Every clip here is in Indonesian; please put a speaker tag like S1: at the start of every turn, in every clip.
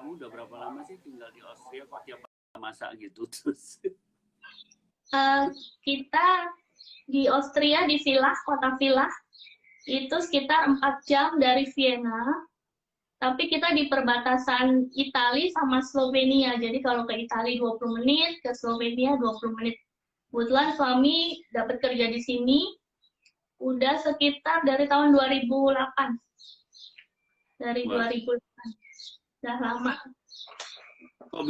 S1: Kamu udah berapa lama sih tinggal di Austria? Kok tiap masak gitu terus?
S2: Kita di Austria, di Villach, kota Villach, itu sekitar 4 jam dari Vienna. Tapi kita di perbatasan Italia sama Slovenia. Jadi kalau ke Italia 20 menit, ke Slovenia 20 menit. Kebetulan suami dapat kerja di sini udah sekitar dari tahun 2008. Dari 2008. Udah lama.
S1: Kok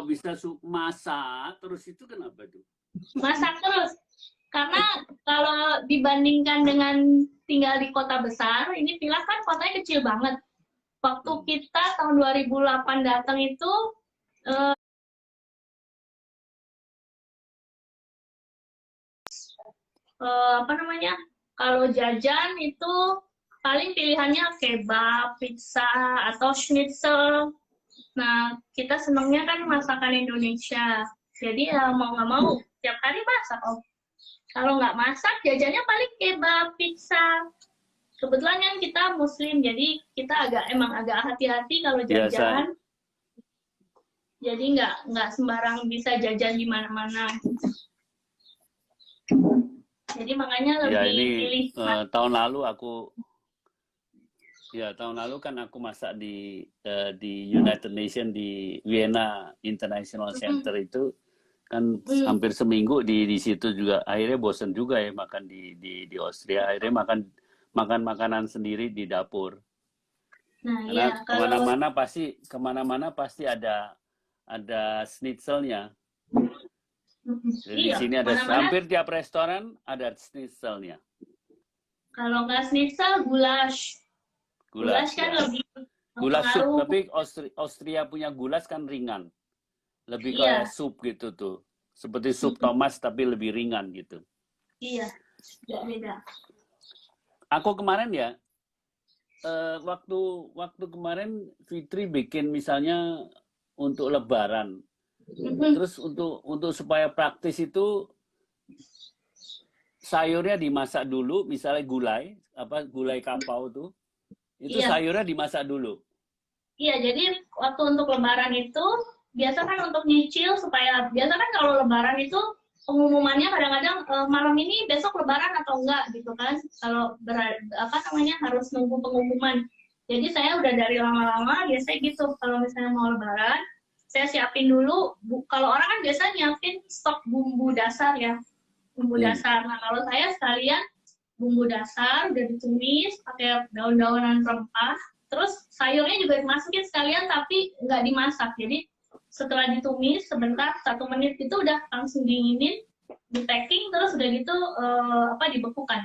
S1: bisa masak terus itu kenapa tuh?
S2: Masak terus. Karena kalau dibandingkan dengan tinggal di kota besar, ini Villach kan kotanya kecil banget. Waktu kita tahun 2008 datang itu apa namanya? Kalau jajan itu paling pilihannya kebab, pizza, atau schnitzel. Nah, kita senangnya kan masakan Indonesia. Jadi ya mau nggak mau tiap hari masak. Kalau nggak masak, jajannya paling kebab, pizza. Kebetulan kan kita Muslim, jadi kita emang agak hati-hati kalau jajan. Jadi nggak sembarang bisa jajan di mana-mana. Jadi makanya lebih pilih.
S1: Tahun lalu kan aku masak di United Nations di Vienna International Center itu kan hampir seminggu di situ juga. Akhirnya bosan juga ya makan di Austria. Akhirnya makan makanan sendiri di dapur.
S2: Nah,
S1: karena kemana-mana pasti ada schnitzelnya. Jadi di sini ada hampir tiap restoran ada schnitzelnya.
S2: Kalau nggak schnitzel, goulash. Goulash kan lebih
S1: goulash sup, tapi Austria punya goulash kan ringan. Lebih kayak sup gitu tuh. Seperti sup Thomas tapi lebih ringan gitu.
S2: Iya, beda.
S1: Aku kemarin ya, waktu kemarin Fitri bikin misalnya untuk Lebaran. Terus untuk supaya praktis itu sayurnya dimasak dulu, misalnya gulai kapau tuh. Itu sayurnya dimasak dulu.
S2: Iya, jadi waktu untuk Lebaran itu biasa kan untuk nyicil supaya biasa kan kalau Lebaran itu pengumumannya kadang-kadang malam ini besok Lebaran atau enggak gitu kan. Kalau harus nunggu pengumuman. Jadi saya udah dari lama-lama biasanya gitu kalau misalnya mau Lebaran, saya siapin dulu. Kalau orang kan biasa nyiapin stok bumbu dasar ya. Bumbu dasar. Nah, kalau saya sekalian bumbu dasar udah ditumis pakai daun-daunan rempah. Terus sayurnya juga dimasukin sekalian tapi nggak dimasak. Jadi setelah ditumis sebentar 1 menit itu udah langsung dinginin, di packing terus udah gitu dibekukan.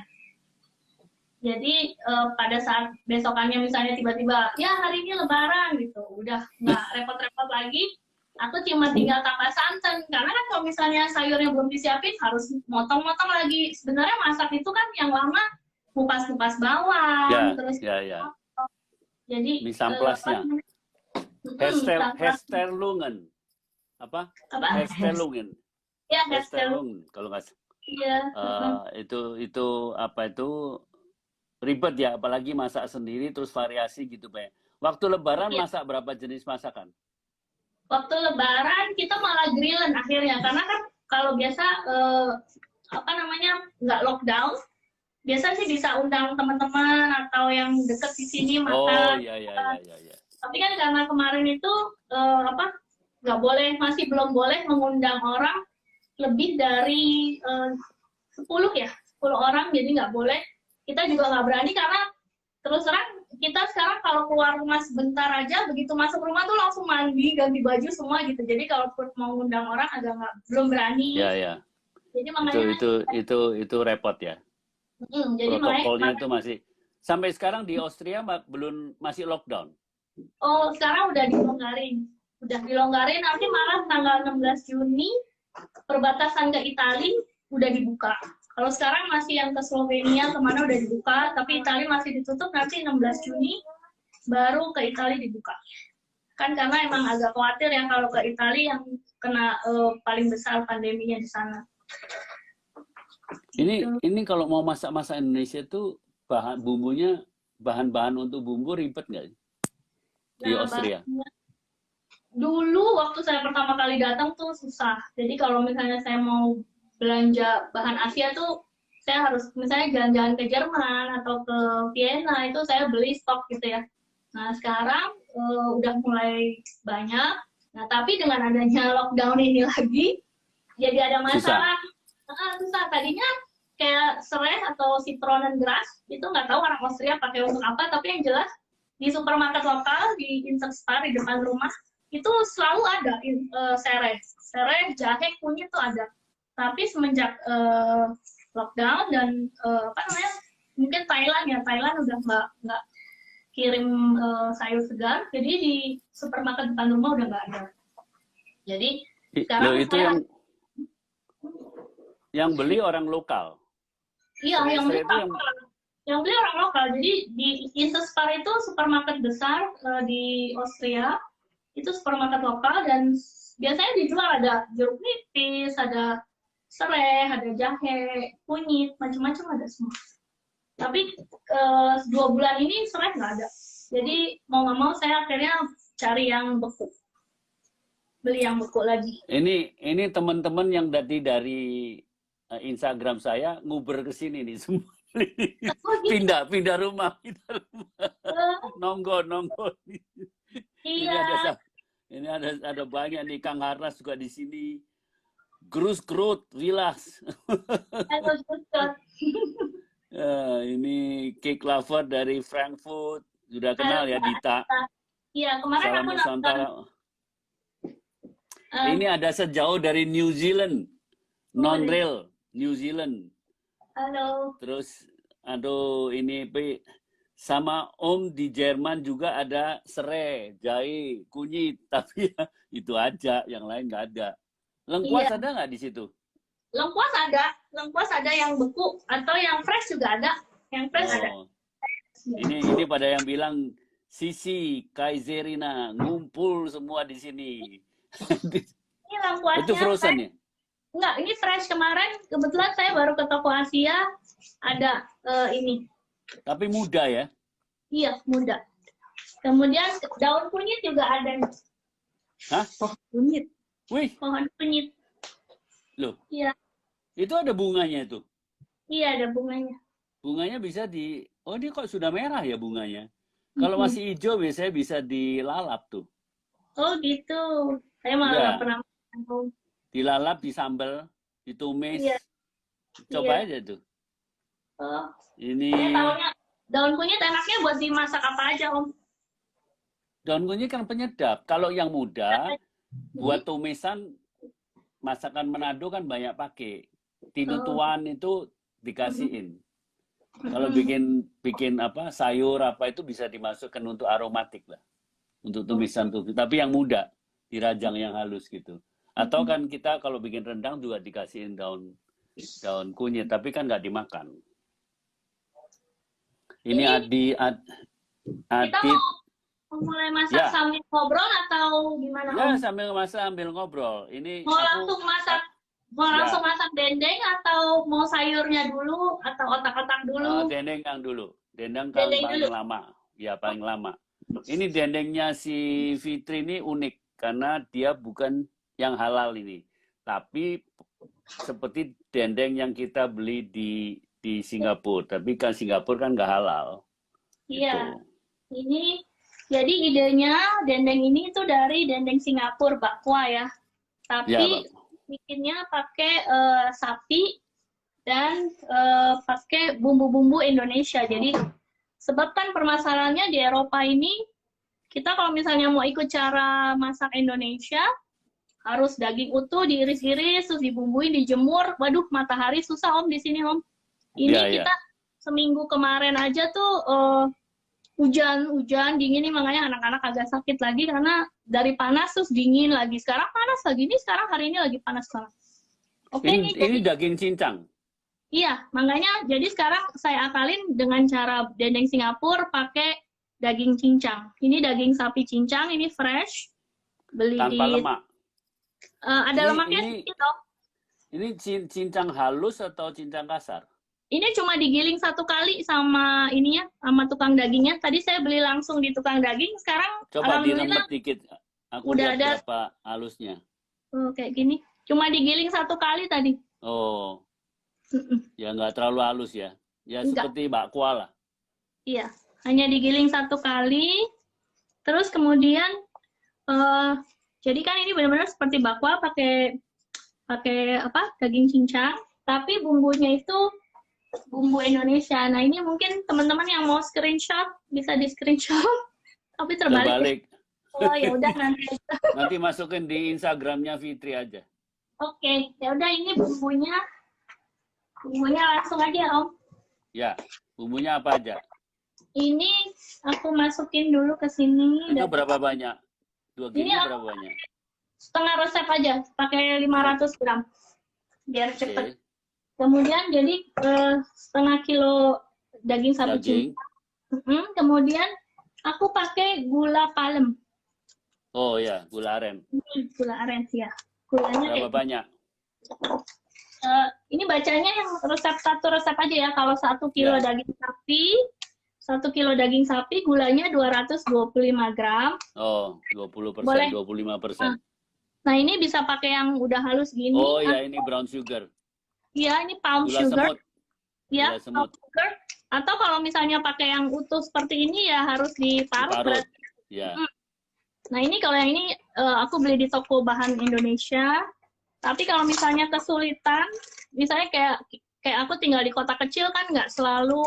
S2: Jadi pada saat besokannya misalnya tiba-tiba ya hari ini Lebaran gitu, udah nggak repot-repot lagi. Aku cuma tinggal tambah santan karena kan kalau misalnya sayurnya belum disiapin harus motong-motong lagi. Sebenarnya masak itu kan yang lama kupas-kupas bawang terus jadi
S1: misamplasnya Hesterlungen Hesterlungen
S2: ya Hesterlungen
S1: kalau nggak
S2: iya
S1: itu ribet ya, apalagi masak sendiri terus variasi gitu Pak. Waktu Lebaran masak berapa jenis masakan?
S2: Waktu Lebaran kita malah grillen akhirnya karena kan kalau biasa nggak lockdown, biasa sih bisa undang teman-teman atau yang deket di sini makan.
S1: Iya.
S2: Tapi kan karena kemarin itu nggak boleh, masih belum boleh mengundang orang lebih dari 10 orang, jadi nggak boleh. Kita juga nggak berani karena terus terang kita sekarang kalau keluar rumah sebentar aja begitu masuk rumah tuh langsung mandi ganti baju semua gitu. Jadi kalau mau ngundang orang belum berani.
S1: Iya.
S2: Jadi makanya
S1: itu repot ya.
S2: Jadi
S1: protokolnya itu masih sampai sekarang di Austria masih lockdown.
S2: Oh, sekarang udah dilonggarin. Nanti malah tanggal 16 Juni perbatasan ke Italia udah dibuka. Kalau sekarang masih yang ke Slovenia kemana udah dibuka, tapi Italia masih ditutup. Nanti 16 Juni baru ke Italia dibuka. Kan karena emang agak khawatir ya kalau ke Italia yang kena paling besar pandeminya di sana.
S1: Ini kalau mau masak Indonesia tuh bahan-bahan untuk bumbu ribet nggak di Austria?
S2: dulu waktu saya pertama kali datang tuh susah. Jadi kalau misalnya saya mau belanja bahan Asia tuh saya harus misalnya jalan-jalan ke Jerman atau ke Vienna itu saya beli stok gitu ya. Nah sekarang udah mulai banyak. Nah tapi dengan adanya lockdown ini lagi, jadi ada
S1: Susah.
S2: masalah. Susah. Tadinya kayak serai atau citronengrass itu nggak tahu orang Austria pakai untuk apa, tapi yang jelas di supermarket lokal di Interstar di depan rumah itu selalu ada serai, jahe, kunyit tuh ada. Tapi semenjak lockdown dan apa namanya, mungkin Thailand ya, Thailand udah nggak kirim sayur segar, jadi di supermarket depan rumah udah nggak ada. Jadi
S1: Loh,
S2: sekarang
S1: itu
S2: saya
S1: yang beli orang lokal.
S2: iya yang beli
S1: Serai itu
S2: orang lokal. Jadi di Interspar itu supermarket besar di Austria, itu supermarket lokal dan biasanya dijual ada jeruk nipis, ada serai, ada jahe, kunyit, macam-macam ada semua. Tapi 2 bulan ini serai nggak ada. Jadi mau nggak mau saya akhirnya cari yang beku, beli yang beku lagi.
S1: ini teman-teman yang dari Instagram saya nguber ke sini nih semua. pindah rumah. Nonggo.
S2: Iya.
S1: Ini ada banyak nih, Kang Harnas juga di sini. Grut, relax. Ini Cake Lover dari Frankfurt, sudah kenal ya Dita.
S2: Iya, kemarin
S1: Salam
S2: aku
S1: Nusantara.
S2: nonton.
S1: Ini ada sejauh dari New Zealand, non-real New Zealand.
S2: Halo.
S1: Terus, aduh ini sama Om di Jerman juga ada serai, jahe, kunyit, tapi ya, itu aja, yang lain nggak ada. Lengkuas
S2: Iya.
S1: ada nggak di situ?
S2: Lengkuas ada yang beku atau yang fresh juga ada. Yang fresh ada.
S1: Ini pada yang bilang Sisi, Kaiserina, ngumpul semua di sini.
S2: Ini lengkuasnya.
S1: Itu frozen ya?
S2: Enggak, ini fresh kemarin. Kebetulan saya baru ke toko Asia, ada ini.
S1: Tapi muda ya?
S2: Iya, muda. Kemudian daun kunyit juga ada.
S1: Hah?
S2: Pohon kunyit.
S1: Wih.
S2: Pohon kunyit.
S1: Loh.
S2: Iya.
S1: Itu ada bunganya itu?
S2: Iya, ada bunganya.
S1: Bunganya bisa oh ini kok sudah merah ya bunganya? Kalau masih hijau biasanya bisa dilalap tuh.
S2: Oh gitu. Saya malah nggak pernah makan.
S1: Dilalap, disambel, ditumis.
S2: Iya.
S1: Coba aja tuh.
S2: Oh.
S1: Ini.
S2: Tahunya daun kunyit enaknya buat dimasak apa aja, Om?
S1: Daun kunyit kan penyedap. Kalau yang muda, buat tumisan, masakan Manado kan banyak pakai. Tinutuan itu dikasihin. Kalau bikin apa sayur apa itu bisa dimasukkan untuk aromatik lah, untuk tumisan tuh. Tapi yang muda, dirajang yang halus gitu. Atau kan kita kalau bikin rendang juga dikasihin daun kunyit, tapi kan nggak dimakan. Ini Adi.
S2: Kita mau mulai masak sambil ngobrol atau gimana?
S1: Ya, sambil masak sambil ngobrol. Ini
S2: mau langsung masak. Mau langsung masak dendeng atau mau sayurnya dulu atau otak-otak dulu?
S1: Dendeng yang dulu. Dendeng kan paling lama. Ya, paling lama. Ini dendengnya si Fitri ini unik karena dia bukan yang halal ini. Tapi seperti dendeng yang kita beli di Singapura. Tapi kan Singapura kan nggak halal.
S2: Iya. Gitu. Ini jadi idenya dendeng ini itu dari dendeng Singapura, bakwa ya. Tapi bikinnya pakai sapi dan pakai bumbu-bumbu Indonesia. Jadi sebab kan permasalahannya di Eropa ini kita kalau misalnya mau ikut cara masak Indonesia harus daging utuh diiris-iris terus dibumbuin, dijemur. Waduh, matahari susah Om di sini Om. Ini kita seminggu kemarin aja tuh hujan dingin nih, makanya anak-anak agak sakit lagi karena dari panas terus dingin lagi. Sekarang panas lagi nih, sekarang hari ini lagi panas banget. Oke,
S1: ini daging cincang.
S2: Iya, makanya jadi sekarang saya akalin dengan cara dendeng Singapura pakai daging cincang. Ini daging sapi cincang, ini fresh. Beli
S1: tanpa lemak.
S2: Ada lemaknya sedikit dong.
S1: Ini cincang halus atau cincang kasar?
S2: Ini cuma digiling 1 kali sama ininya, sama tukang dagingnya. Tadi saya beli langsung di tukang daging, sekarang
S1: coba diremet dikit. Aku
S2: Udah
S1: lihat
S2: ada
S1: berapa halusnya.
S2: kayak gini. Cuma digiling 1 kali tadi.
S1: Oh,
S2: Mm-mm.
S1: ya nggak terlalu halus ya. Ya
S2: Enggak,
S1: seperti bakwa lah.
S2: iya. Hanya digiling 1 kali. Terus kemudian, eh jadi kan ini benar-benar seperti bakwa pakai pakai apa? Daging cincang. Tapi bumbunya itu bumbu Indonesia. Nah ini mungkin teman-teman yang mau screenshot bisa di screenshot. Tapi terbalik ya.
S1: Terbalik.
S2: Oh ya udah nanti.
S1: Nanti masukin di Instagramnya Fitri aja.
S2: Oke, ya udah ini bumbunya. Bumbunya langsung aja Om.
S1: Ya, bumbunya apa aja?
S2: Ini aku masukin dulu ke sini.
S1: Itu berapa banyak? 2
S2: Ini
S1: kilo
S2: aku
S1: berapa banyak?
S2: setengah resep aja, pakai 500 gram. Biar cepet.
S1: Oke,
S2: Kemudian jadi setengah kilo daging sapi
S1: daging.
S2: cincang. Kemudian aku pakai gula palem.
S1: Oh ya, gula aren.
S2: Ini gula aren ya. Gulanya
S1: Berapa
S2: kayak
S1: banyak?
S2: ini bacanya yang resep satu resep aja ya. Kalau 1 kilo
S1: Ya.
S2: daging sapi, 1 kilo daging sapi gulanya 225 gram.
S1: Oh, 20%,
S2: Boleh.
S1: 25%.
S2: Nah ini bisa pakai yang udah halus gini.
S1: Oh ya, ini brown sugar.
S2: Iya, ini palm
S1: Gula
S2: sugar.
S1: semut.
S2: Ya,
S1: Gula semut.
S2: palm sugar. Atau kalau misalnya pakai yang utuh seperti ini ya harus diparut.
S1: Diparut. Ya.
S2: Nah ini kalau yang ini aku beli di toko bahan Indonesia. Tapi kalau misalnya kesulitan, misalnya kayak aku tinggal di kota kecil kan nggak selalu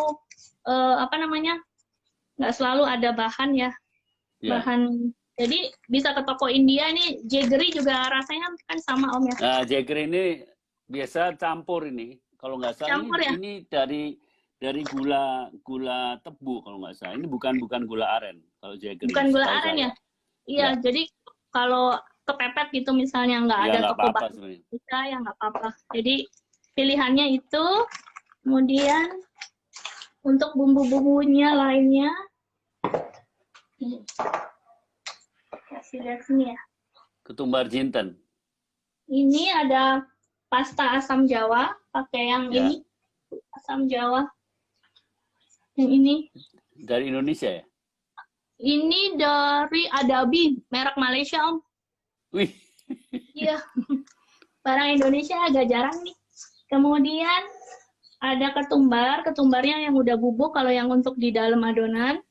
S2: nggak selalu ada bahan ya.
S1: Ya.
S2: Bahan. Jadi bisa ke toko India nih, jaggery juga rasanya kan sama Om ya.
S1: Nah, jaggery ini biasa campur ini. Kalau nggak salah
S2: Campur ya?
S1: ini dari gula tebu kalau nggak salah. Ini bukan gula aren kalau jaggery.
S2: Bukan gula
S1: setahu
S2: aren
S1: saya.
S2: ya? Iya,
S1: Ya.
S2: jadi kalau kepepet gitu misalnya nggak
S1: Ya
S2: ada
S1: nggak
S2: toko
S1: apa-apa
S2: bahan
S1: sebenarnya.
S2: Indonesia ya nggak apa-apa. Jadi pilihannya itu, kemudian untuk bumbu-bumbunya lainnya, kasih lihat sini ya.
S1: Ketumbar jinten.
S2: Ini ada pasta asam Jawa, pakai yang
S1: Ya.
S2: ini asam Jawa. Yang ini.
S1: Dari Indonesia ya?
S2: Ini dari Adabi, merek Malaysia Om.
S1: Wih.
S2: Iya. Barang Indonesia agak jarang nih. Kemudian ada ketumbarnya yang udah bubuk kalau yang untuk di dalam adonan.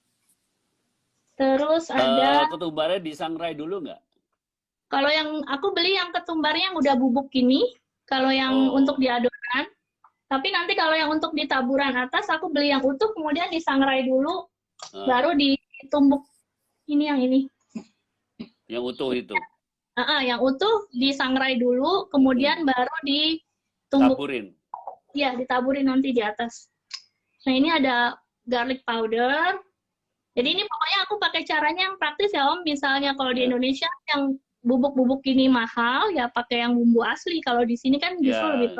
S2: Terus ada
S1: Ketumbarnya disangrai dulu nggak?
S2: kalau yang aku beli yang ketumbarnya yang udah bubuk ini, kalau yang untuk di adonan. Tapi nanti kalau yang untuk di taburan atas aku beli yang utuh kemudian disangrai dulu, baru ditumbuk. Ini yang ini.
S1: Yang utuh itu.
S2: Yang utuh disangrai dulu, kemudian baru ditumbuk.
S1: Taburin.
S2: Iya, ditaburin nanti di atas. Nah, ini ada garlic powder. Jadi ini pokoknya aku pakai caranya yang praktis ya Om. Misalnya kalau di Indonesia yang bubuk-bubuk ini mahal, ya pakai yang bumbu asli. Kalau di sini kan justru lebih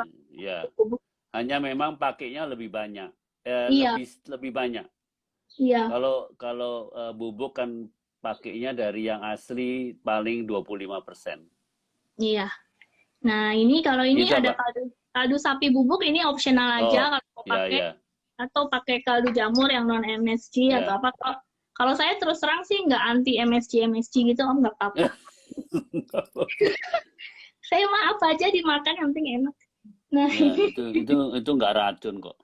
S1: bubuk. Hanya memang pakainya lebih banyak.
S2: Iya.
S1: Lebih banyak.
S2: Iya.
S1: Kalau bubuk kan pakainya dari yang asli paling 25%.
S2: Iya. Nah, ini kalau ini
S1: Itu
S2: ada kaldu sapi bubuk, ini opsional aja kalau mau pakai.
S1: Iya.
S2: Atau pakai kaldu jamur yang non MSG atau apa. Kalau saya terus terang sih nggak anti MSG gitu Om, nggak apa-apa. Saya mah apa aja dimakan yang penting enak. Nah,
S1: itu nggak racun kok.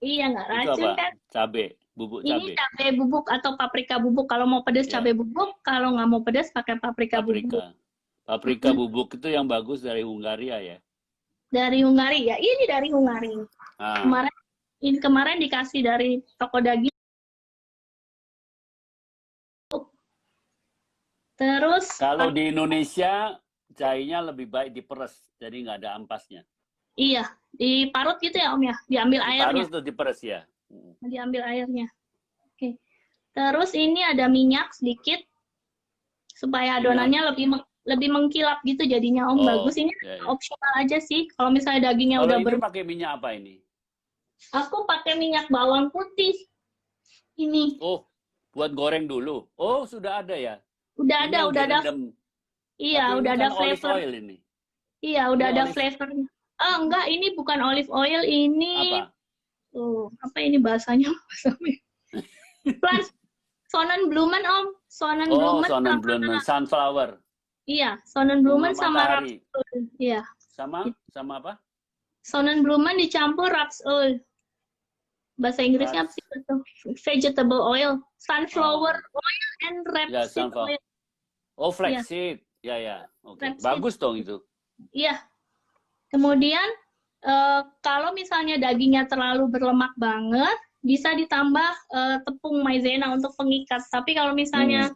S2: Iya, nggak racun kan.
S1: Cabe, bubuk cabe.
S2: Ini cabe bubuk atau paprika bubuk. Kalau mau pedas cabe bubuk, kalau nggak mau pedas pakai paprika bubuk.
S1: Paprika bubuk itu yang bagus dari Hungaria ya?
S2: Dari Hungaria, ya. Ini dari Hungaria. Kemarin dikasih dari toko daging. Terus
S1: kalau di Indonesia jahenya lebih baik diperes, jadi nggak ada ampasnya.
S2: Iya, diparut gitu ya Om ya, diambil airnya.
S1: Diparut atau diperes ya?
S2: Diambil airnya. Oke. Terus ini ada minyak sedikit supaya adonannya lebih mengkilap gitu jadinya Om. Bagus ini opsional aja sih. Kalau misalnya dagingnya udah
S1: pakai minyak apa ini?
S2: Aku pakai minyak bawang putih. Ini.
S1: Oh, buat goreng dulu. Oh, sudah ada ya?
S2: Udah ada. Iya, udah ada flavor.
S1: Oil ini.
S2: Iya, udah ada flavornya. Enggak, ini bukan olive oil, ini
S1: apa?
S2: Apa ini bahasanya? Sonnenblumen Om. Sonnenblumen.
S1: Sonnenblumen, sunflower.
S2: Iya,
S1: Bunga
S2: Sonnenblumen sama
S1: matahari.
S2: Rapsöl. Iya,
S1: Sama apa?
S2: Sonnenblumen dicampur Rapsöl. Bahasa Inggrisnya apa
S1: Rats.
S2: sih itu? Vegetable oil, sunflower
S1: Oh,
S2: oil and
S1: ya
S2: rapeseed
S1: sunflower.
S2: oil.
S1: Oh,
S2: Iya,
S1: flaxseed. Ya, ya. Oke.
S2: rapeseed.
S1: Bagus dong itu.
S2: Iya. Kemudian kalau misalnya dagingnya terlalu berlemak banget, bisa ditambah tepung maizena untuk pengikat. Tapi kalau misalnya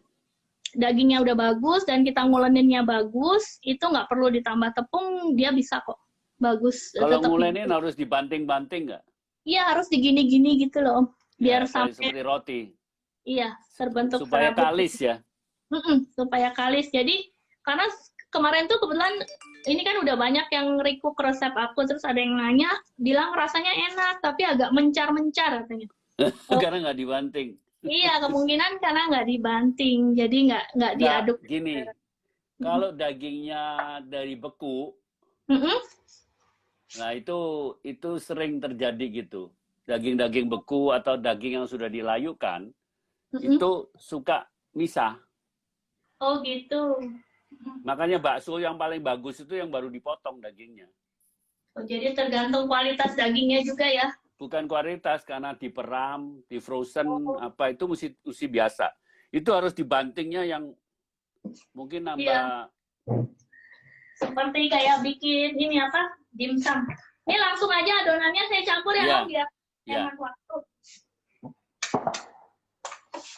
S2: dagingnya udah bagus dan kita nguleninnya bagus, itu nggak perlu ditambah tepung, dia bisa kok bagus.
S1: Kalau
S2: Tetap
S1: ngulenin harus dibanting-banting nggak?
S2: iya, harus digini-gini gitu loh,
S1: Ya,
S2: biar
S1: kayak
S2: sampai
S1: seperti roti.
S2: iya terbentuk
S1: Supaya
S2: serabut.
S1: kalis ya.
S2: Supaya kalis. Jadi karena kemarin tuh kebetulan ini kan udah banyak yang recook resep aku, terus ada yang nanya, bilang rasanya enak tapi agak mencar-mencar katanya.
S1: Karena nggak dibanting.
S2: Iya, kemungkinan karena nggak dibanting, jadi nggak
S1: Nggak,
S2: diaduk.
S1: gini. Kalau dagingnya dari beku,
S2: Mm-mm.
S1: nah itu sering terjadi gitu. Daging-daging beku atau daging yang sudah dilayukan, itu suka misah.
S2: Oh gitu.
S1: Makanya bakso yang paling bagus itu yang baru dipotong dagingnya.
S2: Oh, jadi tergantung kualitas dagingnya juga ya.
S1: Bukan kualitas, karena diperam, di frozen, apa itu mesti biasa. Itu harus dibantingnya yang mungkin nambah.
S2: Iya. Seperti kayak bikin ini apa, dimsum. Ini langsung aja adonannya saya campur ya,
S1: Iya.
S2: Om, biar
S1: Iya.
S2: hemat waktu.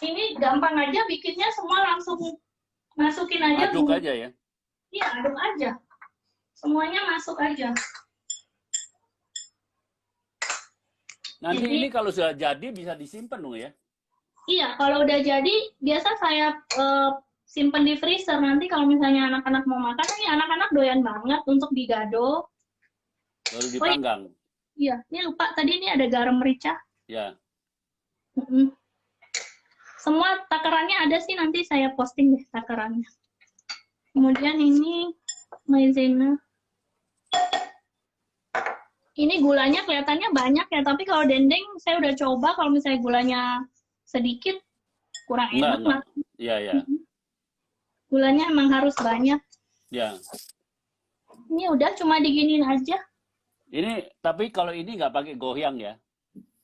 S2: Ini gampang aja bikinnya, semua langsung masukin aja.
S1: Aduk aja ya.
S2: Iya, aduk aja. Semuanya masuk aja.
S1: Nanti
S2: Jadi-
S1: ini kalau sudah jadi bisa disimpan dong ya.
S2: Iya, kalau udah jadi, biasa saya simpen di freezer. Nanti kalau misalnya anak-anak mau makan, ini anak-anak doyan banget untuk digado.
S1: Baru dipanggang.
S2: Iya, ini lupa tadi ini ada garam merica.
S1: Ya.
S2: Semua takarannya ada sih, nanti saya posting deh takarannya. Kemudian ini maizena. Ini gulanya kelihatannya banyak ya, tapi kalau dendeng saya udah coba, kalau misalnya gulanya sedikit kurang enak.
S1: Enggak. Iya, ya.
S2: Gulanya emang harus banyak.
S1: Ya.
S2: Ini udah cuma diginiin aja.
S1: Ini tapi kalau ini nggak pakai goyang ya.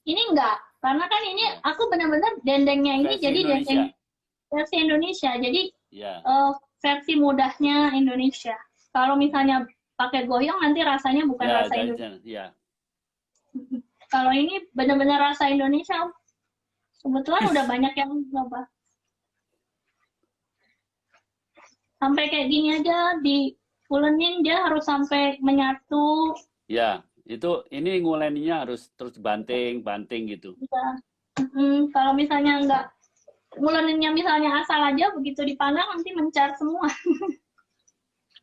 S2: Ini enggak, karena kan ini aku benar-benar dendengnya ini
S1: Versi
S2: jadi
S1: Indonesia.
S2: dendeng versi Indonesia. Jadi
S1: Ya.
S2: versi mudahnya Indonesia. Kalau misalnya pakai goyang nanti rasanya bukan
S1: Ya,
S2: rasa Indonesia.
S1: ya.
S2: Kalau ini benar-benar rasa Indonesia. Kebetulan udah banyak yang coba. Sampai kayak gini aja diulenin, dia harus sampai menyatu.
S1: Ya, itu ini nguleninya harus terus banting gitu.
S2: Ya. Kalau misalnya enggak nguleninnya misalnya asal aja, begitu dipanggang nanti mencar semua.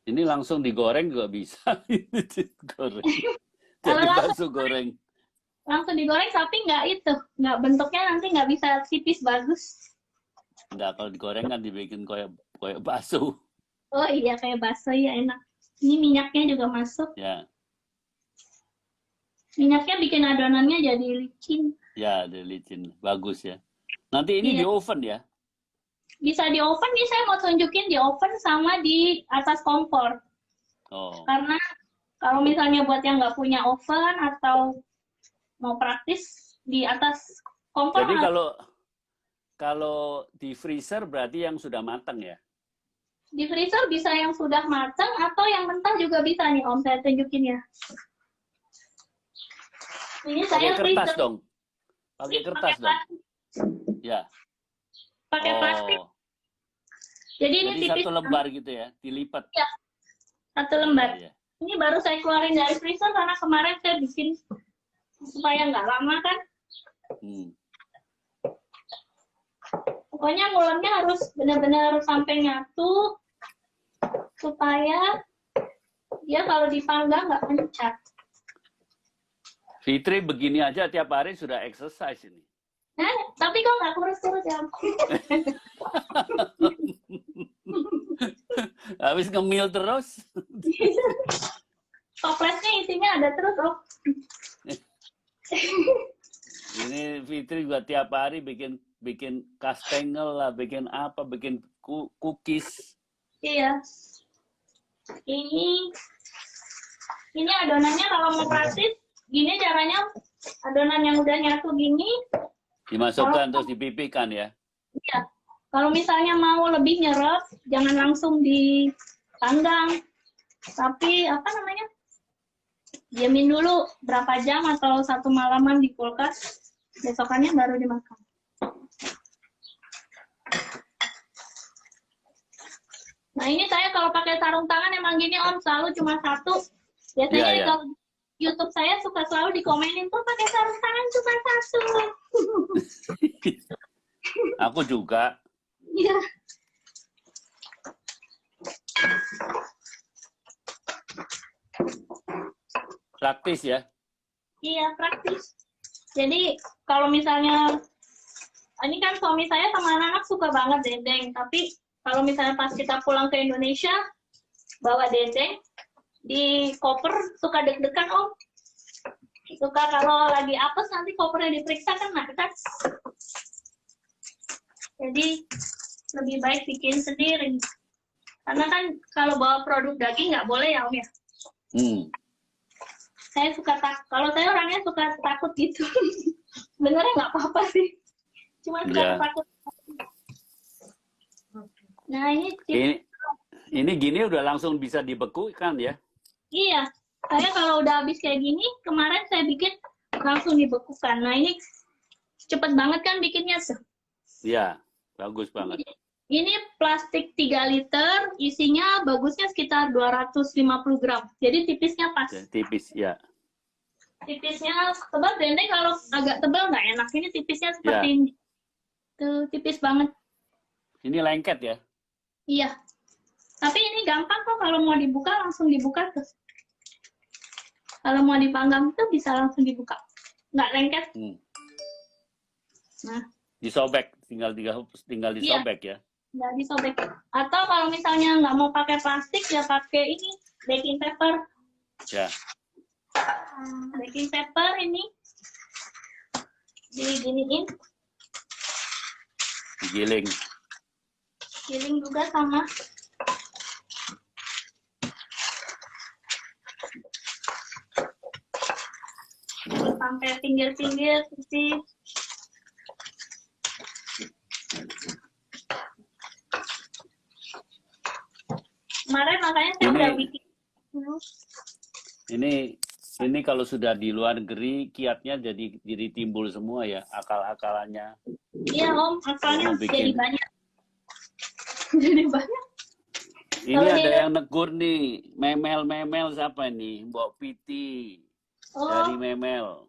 S1: Ini langsung digoreng juga bisa. Goreng.
S2: Kalau
S1: Jadi
S2: langsung-
S1: bakso goreng.
S2: Langsung digoreng tapi nggak bentuknya nanti nggak bisa tipis bagus.
S1: Enggak, kalau digoreng kan dibikin kayak bakso.
S2: Oh iya, kayak bakso ya, enak. Ini minyaknya juga masuk.
S1: Ya,
S2: Minyaknya bikin adonannya jadi licin.
S1: ya, ada licin. Bagus ya. Nanti ini
S2: Iya.
S1: di oven ya.
S2: Bisa di oven nih, saya mau tunjukin di oven sama di atas kompor.
S1: Oh.
S2: Karena kalau misalnya buat yang nggak punya oven atau mau praktis di atas kompor.
S1: Jadi kalau di freezer berarti yang sudah matang ya.
S2: Di freezer bisa yang sudah matang atau yang mentah juga bisa nih, Om, saya tunjukin ya. Ini saya
S1: Pakai kertas
S2: freezer.
S1: dong. Pakai kertas dong.
S2: plastik.
S1: Ya.
S2: Pakai plastik.
S1: Oh.
S2: Jadi ini
S1: Jadi
S2: tipis.
S1: satu lembar gitu ya, dilipat.
S2: Ya, satu lembar.
S1: Ya, ya.
S2: Ini baru saya keluarin dari freezer karena kemarin saya bikin supaya nggak lama kan. Pokoknya ngulennya harus benar-benar sampai nyatu supaya dia kalau dipanggang nggak mencat.
S1: Fitri begini aja tiap hari sudah exercise ini.
S2: Nah, tapi kok nggak kurus-kurus ya?
S1: Habis ngemil terus.
S2: Toplesnya isinya ada terus, oh.
S1: Ini Fitri juga tiap hari bikin kastengel lah, bikin apa, bikin cookies.
S2: Iya. Ini adonannya kalau mau praktis, gini caranya adonan yang udah nyatu gini.
S1: Dimasukkan terus dipipihkan ya.
S2: Iya. Kalau misalnya mau lebih nyerap, jangan langsung dipanggang. Tapi apa namanya? Diamin dulu berapa jam atau 1 malaman di kulkas. Besokannya baru dimakan. Nah ini saya kalau pakai sarung tangan emang gini Om, selalu cuma satu. Biasanya
S1: Iya.
S2: kalau YouTube saya suka selalu dikomenin tuh pakai sarung tangan cuma satu.
S1: Aku juga.
S2: Iya.
S1: Praktis ya.
S2: Iya praktis. Jadi kalau misalnya ini kan suami saya sama anak-anak suka banget dendeng, tapi kalau misalnya pas kita pulang ke Indonesia bawa dendeng di koper suka deg-degan Om. Suka kalau lagi apes nanti kopernya diperiksa kan nggak. Jadi lebih baik bikin sendiri. Karena kan kalau bawa produk daging nggak boleh ya Om ya. Saya suka kalau saya orangnya suka takut gitu. Sebenarnya nggak apa-apa sih. Cuma suka takut. Nah
S1: ini gini udah langsung bisa dibekukan ya?
S2: Iya. Saya kalau udah habis kayak gini, kemarin saya bikin langsung dibekukan. Nah ini cepet banget kan bikinnya tuh.
S1: Iya, bagus banget.
S2: Ini plastik 3 liter, isinya bagusnya sekitar 250 gram. Jadi tipisnya pas.
S1: Ya, tipis, ya.
S2: Tipisnya tebal, dendeng kalau agak tebal nggak enak. Ini tipisnya seperti ini. Tuh, tipis banget.
S1: Ini lengket ya?
S2: Iya. Tapi ini gampang kok kalau mau dibuka, langsung dibuka tuh. Kalau mau dipanggang tuh bisa langsung dibuka. Nggak lengket. Nah.
S1: Disobek, tinggal disobek ya?
S2: Nggak disobek. Atau kalau misalnya nggak mau pakai plastik, ya pakai ini, baking paper.
S1: Ya.
S2: Baking paper ini diginiin.
S1: Digiling.
S2: Giling juga sama. Sampai pinggir-pinggir sih. Kemarin makanya saya udah bikin.
S1: Ini kalau sudah di luar negeri kiatnya jadi timbul semua ya, akal-akalannya.
S2: Iya Om, akalnya jadi banyak. Jadi banyak.
S1: Ini ada yang negur nih, memel siapa nih? Mbok Piti dari memel.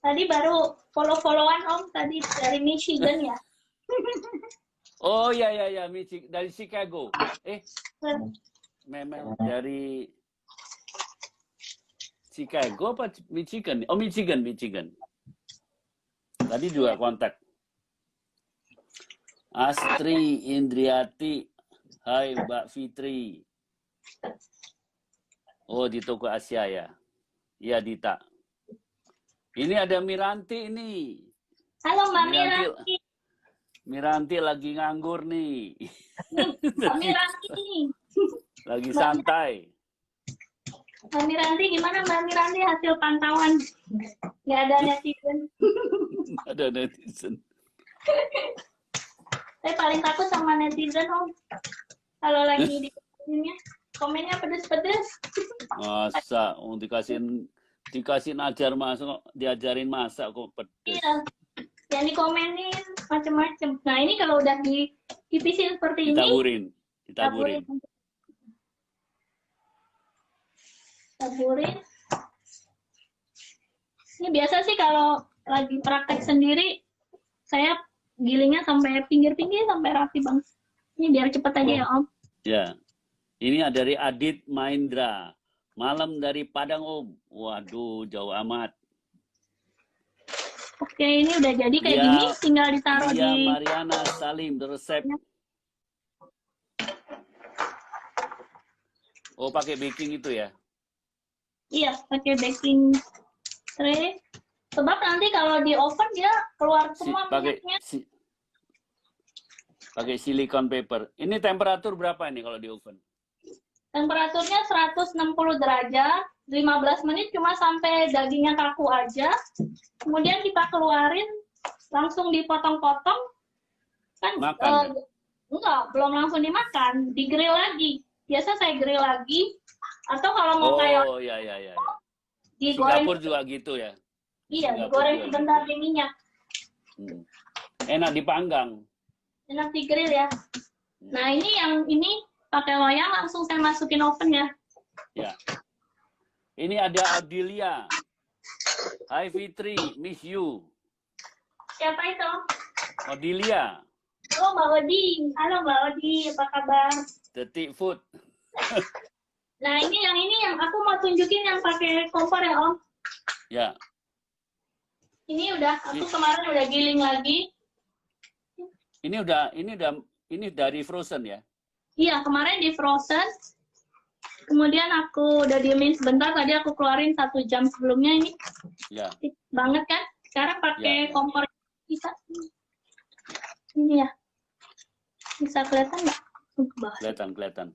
S2: Tadi baru follow-followan Om, tadi dari Michigan ya.
S1: Oh ya, dari Chicago. Memel dari Chicago apa Michigan? Oh Michigan. Tadi juga kontak. Astri Indriati, hai Mbak Fitri. Oh di toko Asia ya? Iya Dita. Ini ada Miranti ini.
S2: Halo Mbak Miranti.
S1: Miranti lagi nganggur nih.
S2: Mbak Miranti.
S1: Lagi santai.
S2: Mbak Miranti, gimana Mbak Miranti hasil pantauan? Nggak ada netizen.
S1: Ada netizen.
S2: Saya paling takut sama netizen Om. Kalau lagi di komennya pedes-pedes.
S1: Masa, dikasihin diajarin masak kok pedes.
S2: Iya. Yang dikomenin macem-macem. Nah ini kalau udah dipipisin seperti ini.
S1: Ditaburin.
S2: Ini biasa sih kalau lagi praktek sendiri, saya gilingnya sampai pinggir-pinggir sampai rapi bang. Ini biar cepet aja ya Om.
S1: Ya, ini dari Adit Maindra. Malam dari Padang Om. Waduh, jauh amat.
S2: Oke, ini udah jadi kayak gini, tinggal ditaruh di.
S1: Mariana Salim, resep. Oh, pakai baking itu ya?
S2: Iya, pakai baking tray. Sebab nanti kalau di oven dia keluar semua minyaknya.
S1: Pakai silicone paper. Ini temperatur berapa ini kalau di oven?
S2: Temperaturnya 160 derajat, 15 menit cuma sampai dagingnya kaku aja. Kemudian kita keluarin, langsung dipotong-potong. Kan
S1: Makan.
S2: enggak, belum langsung dimakan, di-grill lagi. Biasa saya grill lagi. Atau kalau mau kayak
S1: Oh, ya.
S2: digoreng,
S1: Singapura juga gitu ya?
S2: iya,
S1: Singapura
S2: digoreng
S1: juga
S2: sebentar
S1: gitu.
S2: di minyak.
S1: Enak dipanggang.
S2: Enak di-grill ya. Nah, ini pakai loyang langsung saya masukin oven ya.
S1: Ya. Ini ada Audilia. Hi Fitri, miss you.
S2: Siapa itu?
S1: Audilia,
S2: Halo Mbak Odi. Halo Mbak Odi, apa kabar?
S1: Detik Food.
S2: Nah, ini yang aku mau tunjukin yang pakai kompor ya, Om.
S1: Ya.
S2: Ini aku kemarin udah giling lagi.
S1: Ini dari frozen ya?
S2: Iya, kemarin di frozen. Kemudian aku udah diemin sebentar, tadi aku keluarin 1 jam sebelumnya ini.
S1: Ya.
S2: Banget kan? Sekarang pakai
S1: Ya.
S2: kompor bisa. Ini ya. Bisa kelihatan nggak? Ke bawah.
S1: Kelihatan.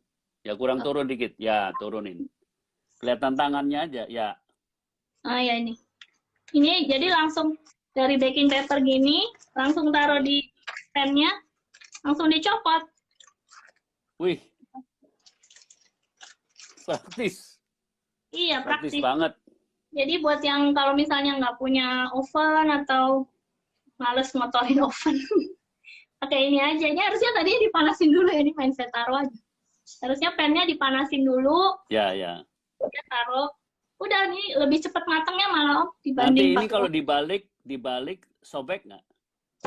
S1: Ya kurang turun dikit. Ya, turunin. Kelihatan tangannya aja. Ya.
S2: Ah ya ini. Ini jadi langsung dari baking paper gini, langsung taruh di pan-nya, langsung dicopot.
S1: Wih. Praktis.
S2: Iya,
S1: Praktis
S2: praktis.
S1: banget.
S2: Jadi buat yang kalau misalnya nggak punya oven atau males ngotorin oven, pakai ini aja. Ini harusnya tadi dipanasin dulu ya, ini main saya taruh aja. Harusnya pan-nya dipanasin dulu,
S1: Ya.
S2: kita taruh. Udah nih lebih cepat matangnya malah Om,
S1: Nanti
S2: dibanding
S1: ini
S2: pakai
S1: kalau
S2: oven.
S1: dibalik sobek nggak?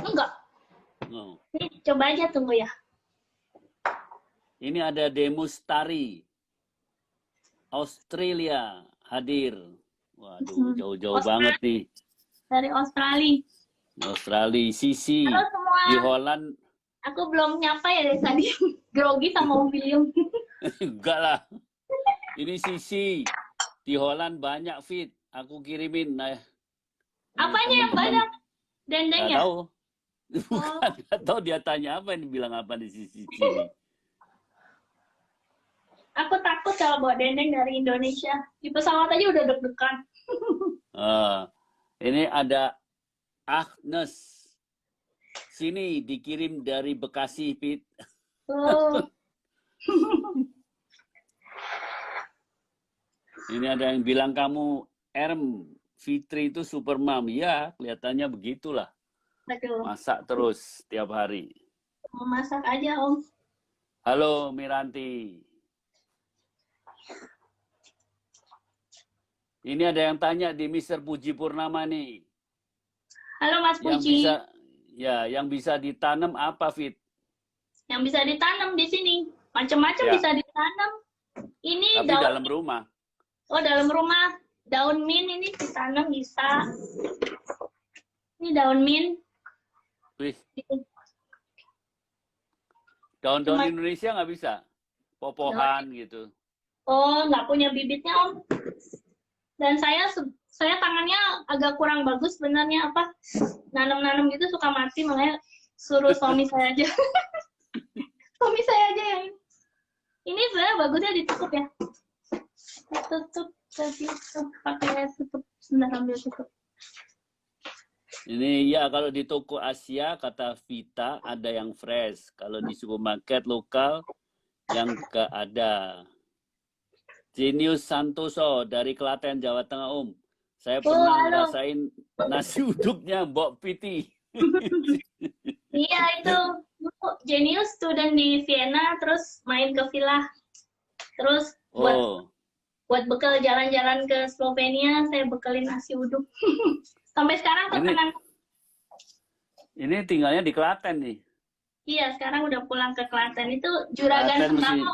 S2: Enggak.
S1: No.
S2: Ini coba aja tunggu ya.
S1: Ini ada Demustari. Australia hadir. Waduh, jauh-jauh banget nih.
S2: Dari Australia.
S1: Australia, Sisi.
S2: Halo semua.
S1: Di Holland.
S2: Aku belum nyapa ya dari tadi. Grogi sama William.
S1: Enggak lah. Ini Sisi. Di Holland banyak fit. Aku kirimin. Nah,
S2: Apanya yang banyak? Dendengnya?
S1: Nggak tahu. Bukan, nggak tahu dia tanya apa ini, bilang apa di Sisi ini.
S2: Aku takut kalau bawa dendeng dari Indonesia. Di pesawat aja udah deg-degan.
S1: Ini ada Agnes. Sini dikirim dari Bekasi, Pit.
S2: Oh.
S1: Ini ada yang bilang kamu Fitri itu super mom. Ya, kelihatannya begitulah.
S2: Aduh.
S1: Masak terus tiap hari.
S2: Mau masak aja, Om.
S1: Halo Miranti. Ini ada yang tanya di Mr. Puji Purnama nih.
S2: Halo Mas Puji.
S1: Yang bisa ditanam apa, Fit?
S2: Yang bisa ditanam di sini. Macam-macam bisa ditanam. Ini
S1: tapi dalam rumah.
S2: Oh, dalam rumah. Daun mint ini ditanam bisa. Ini daun mint.
S1: Wih. Daun-daun Indonesia nggak bisa? Popohan gitu.
S2: Oh, nggak punya bibitnya, Om. Dan saya tangannya agak kurang bagus sebenarnya, nanam-nanam gitu suka mati, makanya suruh suami saya aja. Suami saya aja yang ini sebenarnya bagusnya ditutup ya. Tutup tadi pakai tutup, sebentar ambil tutup.
S1: Ini ya kalau di toko Asia kata Vita ada yang fresh. Kalau di supermarket lokal yang nggak ada. Genius Santoso dari Klaten, Jawa Tengah, Om. Saya pernah ngerasain nasi uduknya Mbok Piti.
S2: Iya, itu Genius student di Vienna, terus main ke villa. Terus buat bekal jalan-jalan ke Slovenia, saya bekalin nasi uduk. Sampai sekarang terkenang.
S1: Ini tinggalnya di Klaten nih.
S2: Iya, sekarang udah pulang ke Klaten. Itu juragan sembako.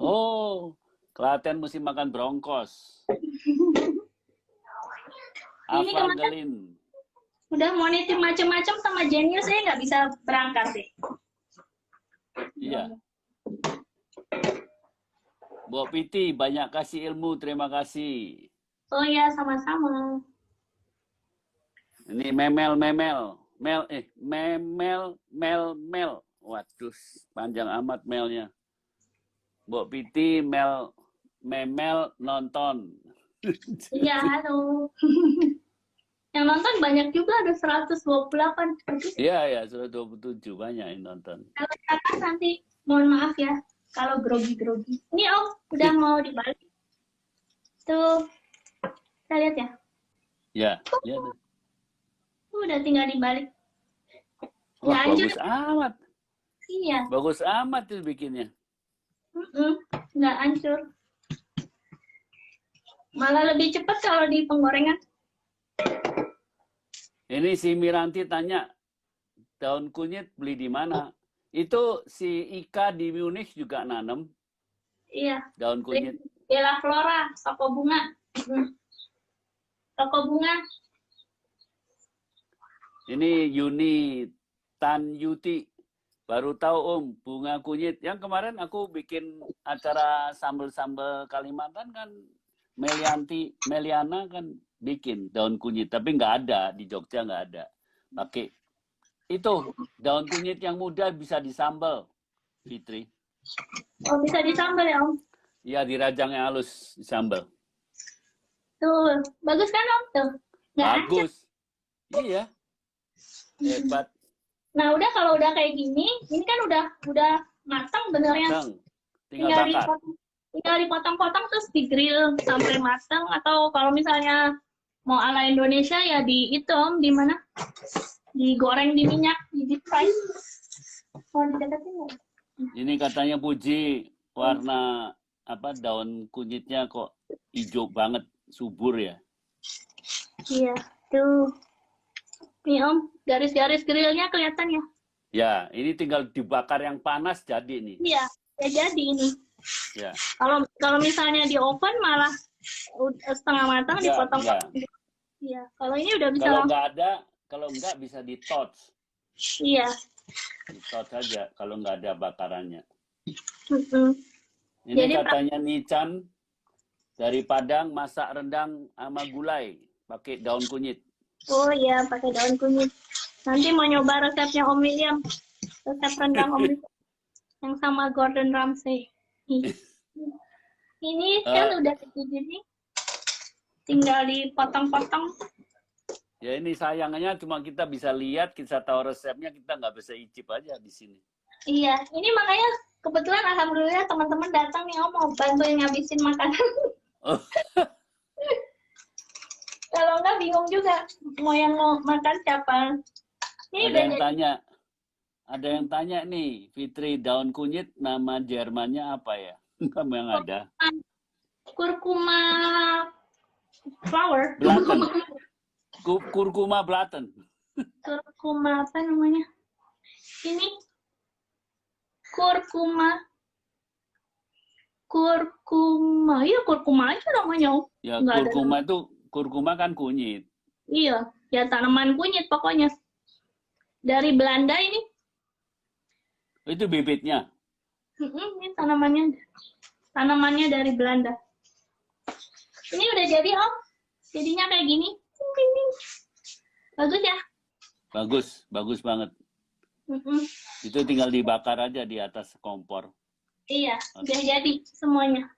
S1: Oh, Klaten mesti makan bronkos. Avangelin.
S2: Udah mau nitip macam-macam sama Genius, saya nggak bisa berangkat sih.
S1: Iya. Mbok Piti, banyak kasih ilmu, terima kasih.
S2: Oh ya, sama-sama.
S1: Ini Memel. Waduh, panjang amat mailnya. Mbok Piti, Memel nonton.
S2: Iya, halo. Yang nonton banyak juga, ada 128.
S1: Iya, ya, 127 banyak yang nonton.
S2: Kalau kakak nanti, mohon maaf ya, kalau grogi-grogi. Ini Om, udah mau dibalik. Tuh, kita lihat ya.
S1: Ya, ya.
S2: Udah tinggal dibalik.
S1: Wah,
S2: Nggak hancur.
S1: bagus amat.
S2: Iya.
S1: Bagus amat tuh bikinnya.
S2: Nggak hancur. Malah lebih cepat kalau di penggorengan.
S1: Ini si Miranti tanya, daun kunyit beli di mana? Itu si Ika di Munich juga nanam
S2: Iya.
S1: daun kunyit.
S2: Bella Flora, toko bunga. Toko bunga.
S1: Ini Yuni Tan Yuti. Baru tahu bunga kunyit. Yang kemarin aku bikin acara sambel-sambel Kalimantan kan Meliana kan bikin daun kunyit. Tapi nggak ada, di Jogja nggak ada. Pakai itu, daun kunyit yang muda bisa disambel, Fitri.
S2: Oh, bisa disambal ya Om?
S1: Iya, dirajang yang halus, disambel.
S2: Tuh, bagus kan Om? Tuh, nggak hancur.
S1: Bagus. Iya. Hebat.
S2: Nah, udah kalau udah kayak gini, ini kan udah matang benernya.
S1: Matang. Tinggal bakar.
S2: Tinggal dipotong-potong terus di-grill sampai matang, atau kalau misalnya mau ala Indonesia ya di itu Om, di mana? Digoreng di minyak, di deep fry. Oh, dideketin nggak?
S1: Ini katanya Puji, warna apa daun kunyitnya kok hijau banget, subur ya.
S2: Iya, tuh. Nih Om, garis-garis grillnya kelihatan ya?
S1: Ya, ini tinggal dibakar yang panas jadi nih.
S2: Iya, ya jadi ini.
S1: Ya.
S2: Kalau misalnya di oven malah setengah matang dipotong. Iya, kalau ini udah bisa.
S1: Kalau nggak bisa di torch.
S2: Iya.
S1: Di torch saja kalau nggak ada bakarannya. Ini
S2: Jadi,
S1: katanya Nican dari Padang masak rendang sama gulai pakai daun kunyit.
S2: Oh iya, pakai daun kunyit. Nanti mau nyoba resepnya Om William. Resep rendang Om William. Yang sama Gordon Ramsay. Ini kan udah segini. Tinggal dipotong-potong.
S1: Ya ini sayangnya cuma kita bisa lihat, kita tahu resepnya, kita nggak bisa icip aja di sini.
S2: Iya, ini makanya kebetulan alhamdulillah teman-teman datang nih Om mau bantuin ngabisin makanan.
S1: Oh.
S2: Kalau enggak bingung juga mau makan siapa. Ini
S1: ada yang tanya nih, Fitri, daun kunyit nama Jermannya apa ya? Kamu yang ada.
S2: Kurkuma flower.
S1: Blatten. Kurkuma Blatten.
S2: Kurkuma apa namanya? Ini kurkuma. Iya kurkuma aja namanya.
S1: Ya,
S2: Nggak
S1: kurkuma kan kunyit.
S2: Iya, ya tanaman kunyit pokoknya. Dari Belanda ini.
S1: Itu bibitnya.
S2: Ini tanamannya dari Belanda. Ini udah jadi Om. Jadinya kayak gini. Bagus ya?
S1: Bagus banget. Itu tinggal dibakar aja di atas kompor.
S2: Iya, udah jadi semuanya.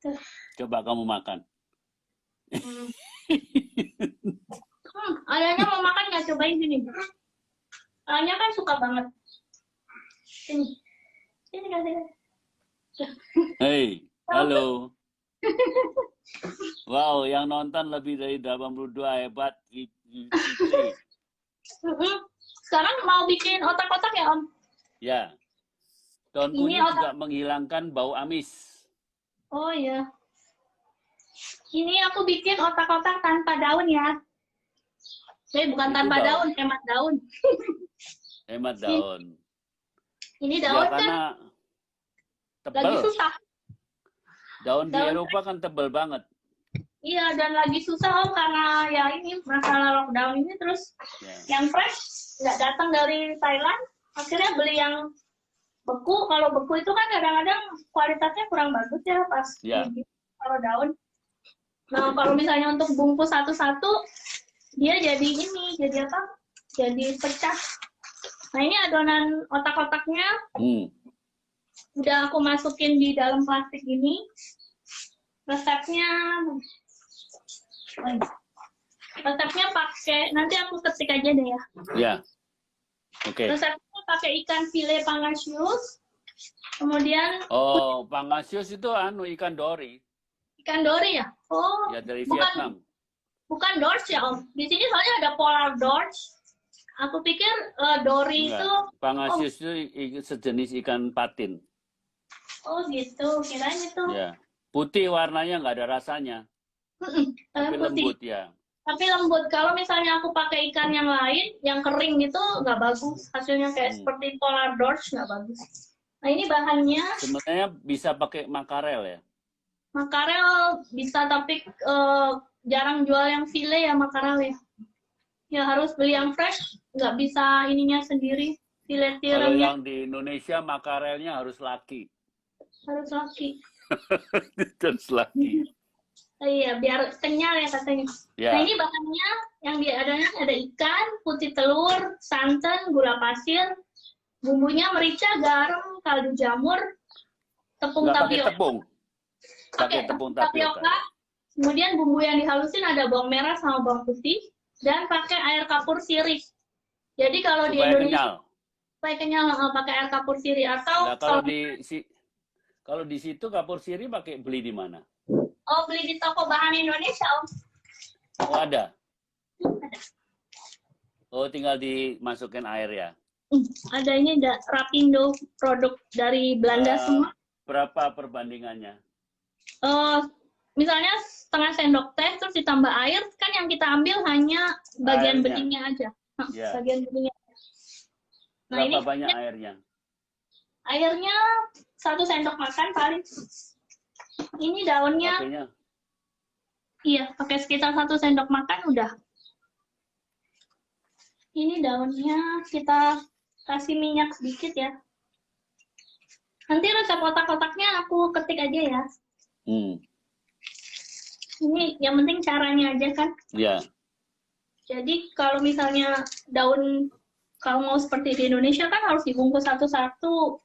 S2: Tuh.
S1: Coba kamu makan.
S2: Ayahnya mau makan nggak, cobain sini. Ayahnya kan suka banget. Sini kasih.
S1: Hey, halo. Wow, yang nonton lebih dari 82, hebat.
S2: Sekarang mau bikin otak-otak ya Om?
S1: Ya. Daun kunyit juga menghilangkan bau amis.
S2: Oh iya. Ini aku bikin otak-otak tanpa daun ya. Bukan tanpa daun, hemat daun.
S1: Hemat daun.
S2: Ini daun
S1: ya, karena tebal.
S2: Lagi susah.
S1: Daun di Eropa kan tebal banget.
S2: Iya, dan lagi susah Om karena ya ini masalah lockdown ini, terus yang fresh nggak datang dari Thailand. Akhirnya beli yang beku. Kalau beku itu kan kadang-kadang kualitasnya kurang bagus ya pas kalau daun. Nah, kalau misalnya untuk bungkus satu-satu, dia jadi ini, jadi apa? Jadi pecah. Nah, ini adonan otak-otaknya
S1: Hmm.
S2: udah aku masukin di dalam plastik ini. Resepnya pakai, nanti aku ketik aja deh ya.
S1: Ya. Oke.
S2: Resepnya pakai ikan file pangasius, kemudian
S1: Oh, pangasius itu ikan dori.
S2: ikan dori ya? Oh,
S1: Ya, dari Vietnam.
S2: bukan dorsch ya Om. Di sini soalnya ada polar dorsch. Aku pikir dori
S1: Enggak.
S2: itu,
S1: Pangasius itu sejenis ikan patin.
S2: oh gitu, kirain itu
S1: Ya. Putih warnanya, nggak ada rasanya. Tapi
S2: putih.
S1: lembut ya.
S2: Tapi lembut. Kalau misalnya aku pakai ikan yang lain, yang kering itu nggak bagus. Hasilnya kayak seperti polar dorsch, nggak bagus. Nah, ini bahannya.
S1: Sebenarnya bisa pakai makarel ya.
S2: Makarel bisa, tapi jarang jual yang file ya makarel ya. Ya harus beli yang fresh, nggak bisa ininya sendiri. Filet
S1: Kalau
S2: tirangnya
S1: yang di Indonesia makarelnya harus laki.
S2: harus laki.
S1: Harus laki.
S2: Iya, biar kenyal ya katanya.
S1: Ya.
S2: Nah, ini bahannya yang ada ikan, putih telur, santan, gula pasir, bumbunya merica, garam, kaldu jamur, tepung
S1: Nggak pakai
S2: tapioka.
S1: tepung. Pakai tepung tapioka.
S2: Kemudian bumbu yang dihalusin ada bawang merah sama bawang putih, dan pakai air kapur sirih. Jadi kalau di
S1: Supaya
S2: Indonesia
S1: kenyal.
S2: supaya kenyal pakai air kapur sirih, atau
S1: Nah, kalau di situ kapur sirih pakai beli di mana?
S2: beli di toko bahan Indonesia Om.
S1: Oh, ada.
S2: Ada.
S1: Oh, tinggal dimasukin air ya.
S2: Ada ini Rapindo, produk dari Belanda semua.
S1: Berapa perbandingannya?
S2: Misalnya setengah sendok teh terus ditambah air, kan yang kita ambil hanya bagian
S1: Airnya.
S2: beningnya aja.
S1: Ya.
S2: Bagian beningnya. Nah,
S1: Berapa
S2: ini
S1: banyak airnya?
S2: airnya 1 sendok makan paling. Ini daunnya,
S1: Pakainya?
S2: iya, pakai sekitar 1 sendok makan udah. Ini daunnya kita kasih minyak sedikit ya. Nanti resep otak-otaknya aku ketik aja ya. Ini yang penting caranya aja kan.
S1: Ya.
S2: Jadi kalau misalnya daun, kalau mau seperti di Indonesia kan harus dibungkus satu-satu.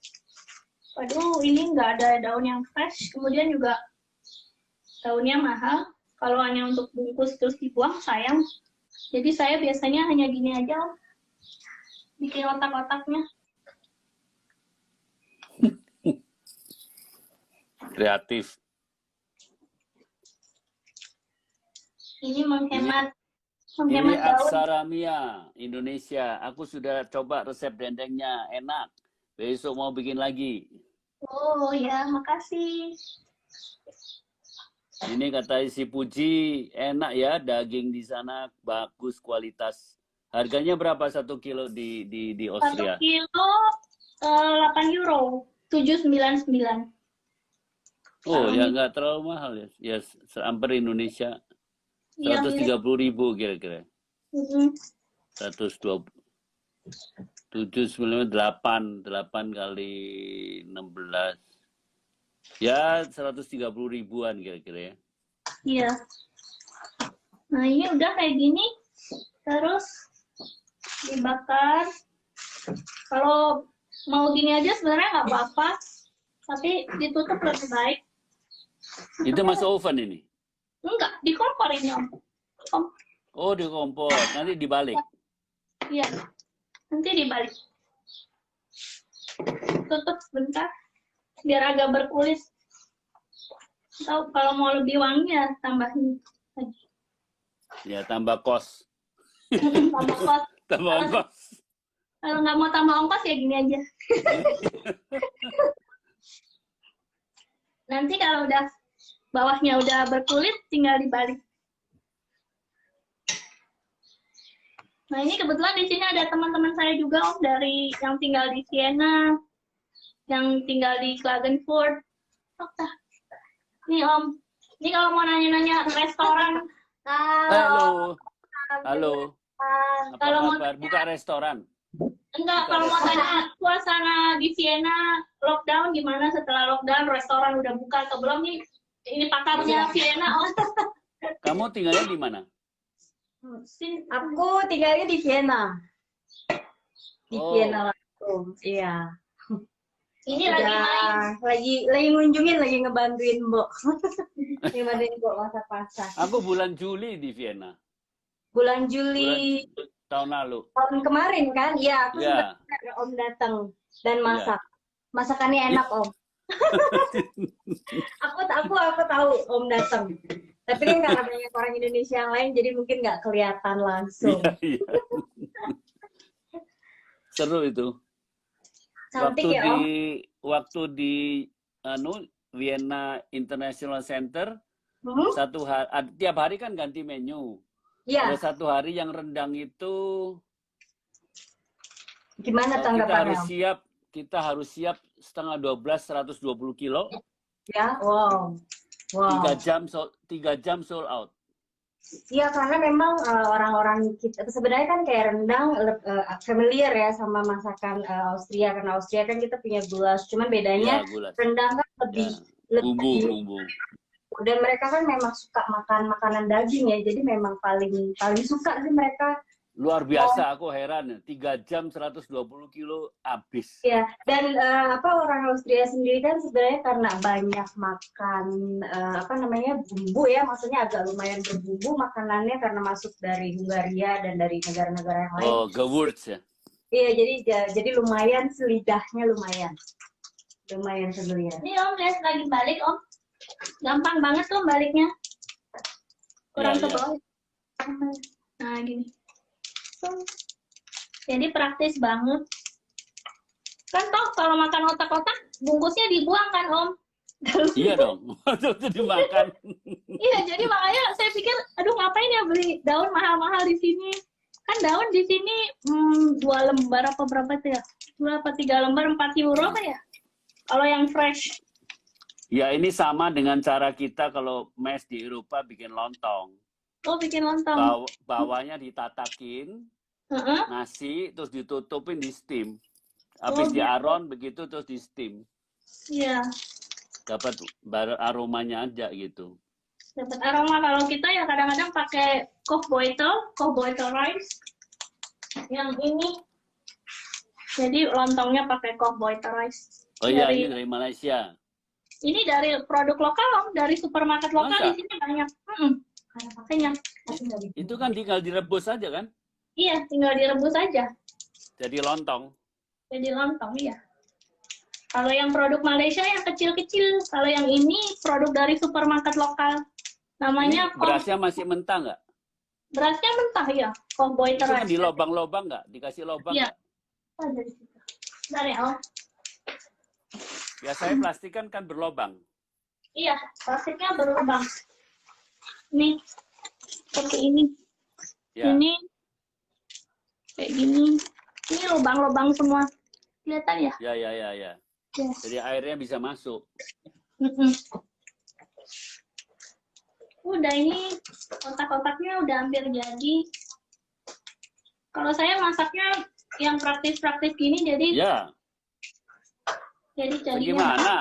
S2: Waduh, ini nggak ada daun yang fresh. Kemudian juga daunnya mahal. Kalau hanya untuk bungkus terus dibuang, sayang. Jadi saya biasanya hanya gini aja, bikin otak-otaknya.
S1: Kreatif.
S2: Ini menghemat
S1: Ini
S2: daun.
S1: Aksara Mia, Indonesia. Aku sudah coba resep dendengnya, enak. Besok mau bikin lagi.
S2: Oh ya, makasih.
S1: Ini kata si Puji, enak ya, daging di sana bagus kualitas. Harganya berapa 1 kilo di
S2: 1
S1: Austria?
S2: kilo 8 euro, 7,99.
S1: Oh, ya nggak terlalu mahal ya. Ya, hampir Indonesia.
S2: Iya,
S1: 130.000 kira-kira. 120. 8 kali 16. Ya, 130.000-an kira-kira ya.
S2: Iya. Nah, ini udah kayak gini. Terus dibakar. Kalau mau gini aja sebenarnya nggak apa-apa. Tapi ditutup lebih baik.
S1: Itu masuk oven ini?
S2: Enggak, di kompor ini Om.
S1: Oh, di kompor. Nanti dibalik.
S2: Iya. Nanti dibalik. Tutup sebentar. Biar agak berkulit. Atau kalau mau lebih wangi ya tambahin lagi.
S1: Ya, tambah kos.
S2: Tambah ongkos.
S1: Tambah ongkos.
S2: Kalau nggak mau tambah ongkos ya gini aja. Nanti kalau udah bawahnya udah berkulit, tinggal dibalik. Nah, ini kebetulan di sini ada teman-teman saya juga Om, dari yang tinggal di Vienna, yang tinggal di Klagenfurt. Nih Om, ini kalau mau nanya-nanya restoran.
S1: Halo. Halo. Apa
S2: Kalau mau
S1: kabar? Buka restoran.
S2: enggak, kalau mau tanya suasana di Vienna lockdown gimana, setelah lockdown restoran udah buka atau belum nih? Ini pakarnya Vienna Om.
S1: Kamu tinggalnya di mana?
S3: Aku tinggalnya di Vienna. di
S1: Oh,
S3: Vienna langsung. Iya.
S2: Ini lagi main.
S3: Lagi ngunjungin, lagi ngebantuin Mbok. Ngebantuin Mbok masak-masak.
S1: aku bulan Juli di Vienna.
S3: Bulan
S1: Bulan
S3: Juli
S1: tahun lalu.
S3: tahun kemarin kan? Iya, aku sempat
S1: Ya,
S3: ada Om datang dan
S1: ya.
S3: masak. Masakannya enak Om. Aku tahu Om datang. Tapi kan karena banyak orang Indonesia yang lain, jadi mungkin nggak kelihatan langsung.
S1: Iya, iya. Seru itu.
S3: Cantik ya Om.
S1: Waktu di Vienna International Center,
S3: Hmm?
S1: tiap hari kan ganti menu.
S3: Iya.
S1: Ada satu hari yang rendang itu
S3: Gimana tanggapannya Om?
S1: kita harus siap setengah 12 120 kilo.
S3: Ya, wow.
S1: 3 jam sold out.
S3: Iya, karena memang orang-orang kita sebenarnya kan kayak rendang familiar ya sama masakan Austria, karena Austria kan kita punya goulash, cuman bedanya
S1: Ya, gulat.
S3: rendang kan
S1: Ya,
S3: lebih
S1: bumbu.
S3: dan mereka kan memang suka makan makanan daging ya, jadi memang paling suka sih mereka.
S1: Luar biasa, aku heran. 3 jam 120 kilo habis.
S3: Ya, dan orang Austria sendiri kan sebenarnya karena banyak makan bumbu ya, maksudnya agak lumayan berbumbu makanannya karena masuk dari Hungaria dan dari negara-negara yang lain.
S1: Oh, Gewürz ya.
S3: Iya, jadi lumayan lidahnya lumayan familiar.
S2: Ini Om lihat lagi balik Om. Gampang banget tuh baliknya. Kurang
S1: Ya,
S2: ke
S1: ya.
S2: bawah. Nah gini. Jadi praktis banget. Kan toh kalau makan otak-otak bungkusnya dibuang kan Om.
S1: Iya dong, waktu itu dimakan.
S2: Iya, jadi makanya saya pikir, aduh ngapain ya beli daun mahal-mahal di sini? Kan daun di sini 2 lembar apa berapa tuh ya? 2 apa 3 lembar 4 euro kan ya? Kalau yang fresh.
S1: Ya, ini sama dengan cara kita kalau mes di Eropa bikin lontong.
S2: Oh, bikin lontong.
S1: Bawahnya ditatakin,
S2: Heeh.
S1: nasi, terus ditutupin di steam. Habis di
S2: gitu.
S1: aron, begitu terus di steam.
S2: Iya.
S1: Dapat aromanya aja gitu.
S2: Dapat aroma. Kalau kita ya kadang-kadang pakai Kochbeutel rice. Yang ini. Jadi lontongnya pakai Kochbeutel rice.
S1: Oh iya, ini dari Malaysia.
S2: Ini dari produk lokal Om, dari supermarket lokal.
S1: Masa?
S2: Di sini banyak. Makanya.
S1: Itu kan tinggal direbus aja kan?
S2: Iya, tinggal direbus aja.
S1: Jadi lontong.
S2: Jadi lontong, iya. Kalau yang produk Malaysia yang kecil-kecil, kalau yang ini produk dari supermarket lokal. Namanya
S1: Ini berasnya masih mentah nggak?
S2: berasnya mentah ya,
S1: Itu
S2: Kochbeutel
S1: kan
S2: rice.
S1: di lobang-lobang nggak? Dikasih lobang
S2: Iya.
S1: nggak?
S2: Oh, dari situ. Dari Om.
S1: Biasanya plastik kan berlobang.
S2: Iya, plastiknya berlubang. Nih, seperti ini.
S1: Ya.
S2: Ini kayak gini. Ini lubang-lubang semua. Kelihatan ya?
S1: Ya.
S2: Ya.
S1: Jadi airnya bisa masuk.
S2: Udah ini kotak-kotaknya udah hampir jadi. Kalau saya masaknya yang praktis-praktis gini jadi
S1: Ya.
S2: jadinya.
S1: Bagaimana?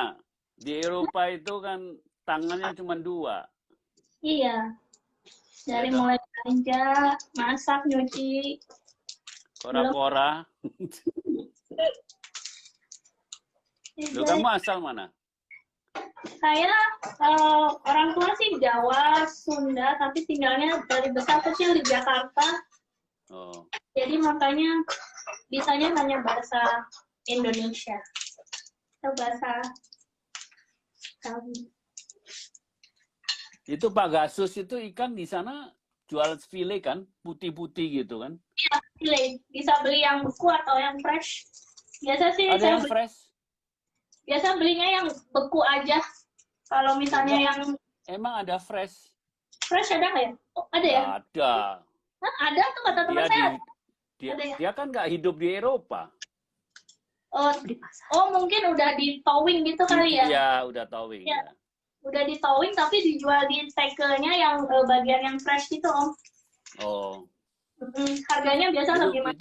S1: Di Eropa itu kan tangannya cuma 2.
S2: Iya. Dari
S1: Ya,
S2: mulai belanja, masak, nyuci.
S1: Kora-kora. Lu kamu asal mana?
S2: Saya orang tua sih Jawa, Sunda, tapi tinggalnya dari besar kecil di Jakarta.
S1: Oh.
S2: Jadi makanya bisanya hanya bahasa Indonesia. Atau bahasa kami.
S1: Itu Pak Gasus itu ikan di sana jual file kan? Putih-putih gitu kan?
S2: Iya, pilih. Bisa beli yang beku atau yang fresh. Biasa sih
S1: Ada
S2: saya
S1: yang fresh?
S2: biasa belinya yang beku aja. Kalau misalnya
S1: Enggak.
S2: yang
S1: Emang ada fresh?
S2: fresh ada nggak ya? Oh, ada ya?
S1: Ada.
S2: Hah, ada tuh kata teman saya. Ada ya?
S1: Dia kan nggak hidup di Eropa.
S2: Oh, mungkin udah di towing gitu kali ya?
S1: Iya, udah towing.
S2: Iya.
S1: Ya.
S2: Udah di towing tapi dijual di tackle-nya yang bagian yang fresh gitu Om.
S1: Oh.
S2: Harganya biasa segimana?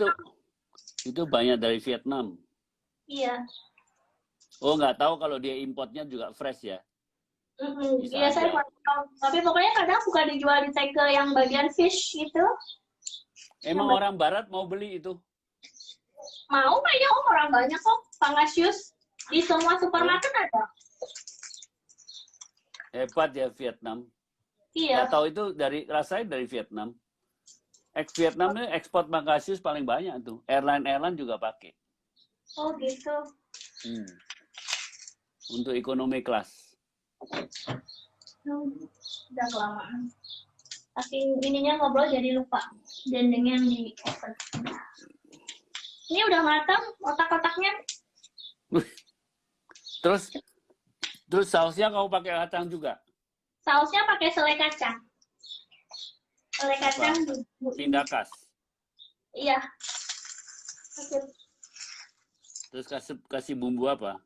S1: Itu banyak dari Vietnam.
S2: Iya.
S1: Oh, nggak tahu kalau dia importnya juga fresh ya? Bisa
S2: Iya saya
S1: aja.
S2: kurang tahu. Tapi pokoknya kadang suka dijual di tackle yang bagian fish gitu.
S1: Emang orang Barat mau beli itu?
S2: Mau kayaknya Om, orang banyak kok pangasius. Di semua supermarket ada.
S1: Hebat ya Vietnam.
S2: Iya.
S1: Nggak tahu itu rasanya dari Vietnam. Vietnam ini ekspor pangasius paling banyak tuh. Airline juga pakai.
S2: Oh gitu.
S1: Untuk ekonomi kelas.
S2: Udah kelamaan. Saking ininya ngobrol jadi lupa. Dendengnya yang di oven. Ini udah matang otak-otaknya.
S1: Terus sausnya kamu pakai kacang juga?
S2: Sausnya pakai selai kacang. Selai kacang
S1: Pindah kas.
S2: Iya.
S1: Terus kasih bumbu apa?